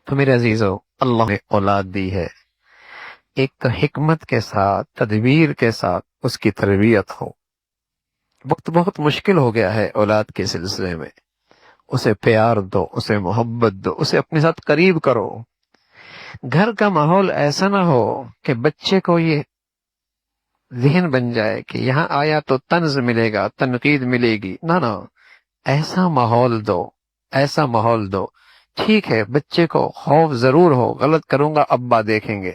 تو میرے عزیزو، اللہ نے اولاد دی ہے، ایک تو حکمت کے ساتھ، تدبیر کے ساتھ اس کی تربیت ہو۔ وقت بہت مشکل ہو گیا ہے اولاد کے سلسلے میں۔ اسے پیار دو، اسے محبت دو، اسے اپنے ساتھ قریب کرو۔ گھر کا ماحول ایسا نہ ہو کہ بچے کو یہ ذہن بن جائے کہ یہاں آیا تو طنز ملے گا، تنقید ملے گی۔ نہ، ایسا ماحول دو، ایسا ماحول دو۔ ٹھیک ہے، بچے کو خوف ضرور ہو، غلط کروں گا ابا دیکھیں گے،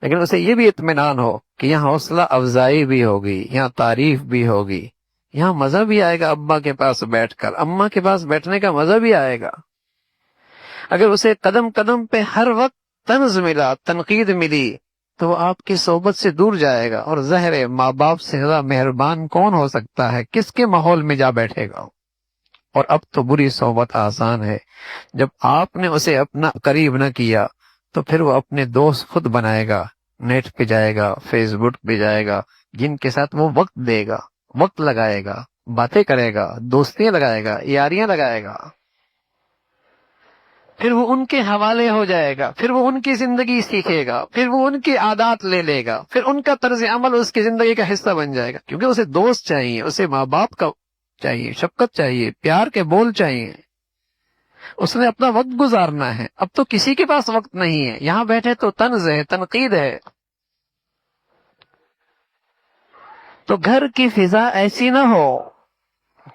لیکن اسے یہ بھی اطمینان ہو کہ یہاں حوصلہ افزائی بھی ہوگی، یہاں تعریف بھی ہوگی، یہاں مزہ بھی آئے گا، ابا کے پاس بیٹھ کر، اماں کے پاس بیٹھنے کا مزہ بھی آئے گا۔ اگر اسے قدم قدم پہ ہر وقت طنز ملا، تنقید ملی، تو وہ آپ کی صحبت سے دور جائے گا۔ اور ظاہر ہے ماں باپ سے زیادہ مہربان کون ہو سکتا ہے؟ کس کے ماحول میں جا بیٹھے گا؟ اور اب تو بری صحبت آسان ہے۔ جب آپ نے اسے اپنا قریب نہ کیا تو پھر وہ اپنے دوست خود بنائے گا، نیٹ پہ جائے گا، فیس بک پہ جائے گا، جن کے ساتھ وہ وقت دے گا، وقت لگائے گا، باتیں کرے گا، دوستیاں لگائے گا، یاریاں لگائے گا، پھر وہ ان کے حوالے ہو جائے گا، پھر وہ ان کی زندگی سیکھے گا، پھر وہ ان کی عادات لے لے گا، پھر ان کا طرز عمل اس کی زندگی کا حصہ بن جائے گا، کیونکہ اسے دوست چاہیے، اسے ماں باپ کا چاہیے، شفقت چاہیے، پیار کے بول چاہیے۔ اس نے اپنا وقت گزارنا ہے۔ اب تو کسی کے پاس وقت نہیں ہے، یہاں بیٹھے تو طنز ہے، تنقید ہے۔ تو گھر کی فضا ایسی نہ ہو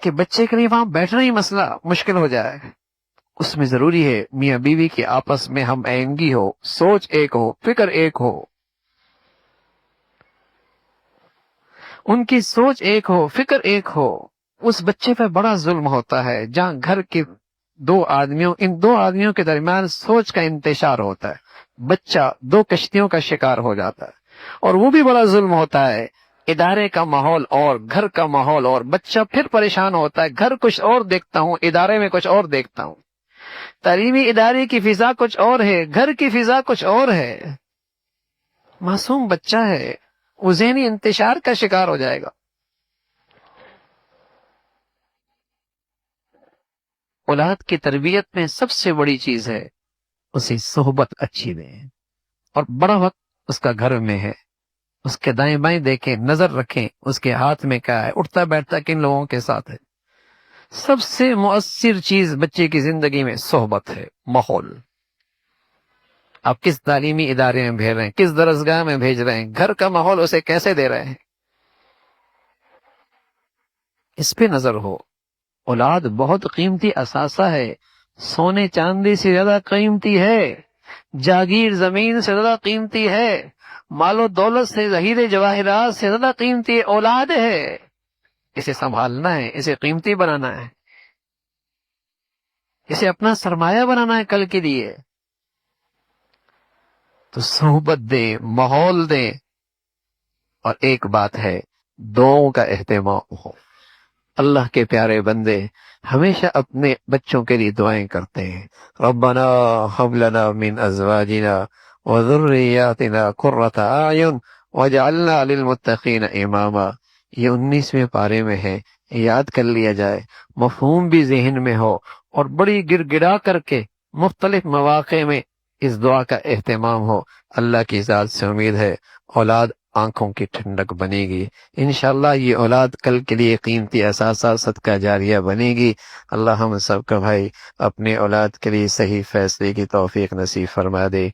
کہ بچے کے لیے وہاں بیٹھنا ہی مسئلہ مشکل ہو جائے۔ اس میں ضروری ہے میاں بیوی کے آپس میں ہم آہنگی ہو، سوچ ایک ہو، فکر ایک ہو، ان کی سوچ ایک ہو، فکر ایک ہو۔ اس بچے پہ بڑا ظلم ہوتا ہے جہاں گھر کے ان دو آدمیوں کے درمیان سوچ کا انتشار ہوتا ہے، بچہ دو کشتیوں کا شکار ہو جاتا ہے، اور وہ بھی بڑا ظلم ہوتا ہے۔ ادارے کا ماحول اور گھر کا ماحول اور، بچہ پھر پریشان ہوتا ہے، گھر کچھ اور دیکھتا ہوں، ادارے میں کچھ اور دیکھتا ہوں، تعلیمی ادارے کی فضا کچھ اور ہے، گھر کی فضا کچھ اور ہے۔ معصوم بچہ ہے، وہ ذہنی انتشار کا شکار ہو جائے گا۔ اولاد کی تربیت میں سب سے بڑی چیز ہے اسے صحبت اچھی دیں، اور بڑا وقت اس کا گھر میں ہے۔ اس کے دائیں بائیں دیکھیں، نظر رکھیں، اس کے ہاتھ میں کیا ہے، اٹھتا بیٹھتا کن لوگوں کے ساتھ ہے۔ سب سے مؤثر چیز بچے کی زندگی میں صحبت ہے، ماحول۔ آپ کس تعلیمی ادارے میں بھیج رہے ہیں، کس درسگاہ میں بھیج رہے ہیں، گھر کا ماحول اسے کیسے دے رہے ہیں، اس پہ نظر ہو۔ اولاد بہت قیمتی اثاثہ ہے، سونے چاندی سے زیادہ قیمتی ہے، جاگیر زمین سے زیادہ قیمتی ہے، مال و دولت سے، ظہیر جواہرات سے زیادہ قیمتی اولاد ہے۔ اسے سنبھالنا ہے، اسے قیمتی بنانا ہے، اسے اپنا سرمایہ بنانا ہے کل کے لیے۔ تو صحبت دے، ماحول دے، اور ایک بات ہے، دعاؤں کا اہتمام ہو۔ اللہ کے پیارے بندے ہمیشہ اپنے بچوں کے لیے دعائیں کرتے ہیں، ربنا هب لنا من ازواجنا وذرياتنا قرة اعین واجعلنا للمتقین اماما۔ یہ 19ویں پارے میں ہے، یاد کر لیا جائے، مفہوم بھی ذہن میں ہو، اور بڑی گڑ گڑا کر کے مختلف مواقع میں اس دعا کا اہتمام ہو۔ اللہ کی ذات سے امید ہے اولاد آنکھوں کی ٹھنڈک بنے گی، انشاءاللہ یہ اولاد کل کے لیے قیمتی اثاثہ، صدقہ جاریہ بنے گی۔ اللہ ہم سب کا بھائی اپنے اولاد کے لیے صحیح فیصلے کی توفیق نصیب فرما دے۔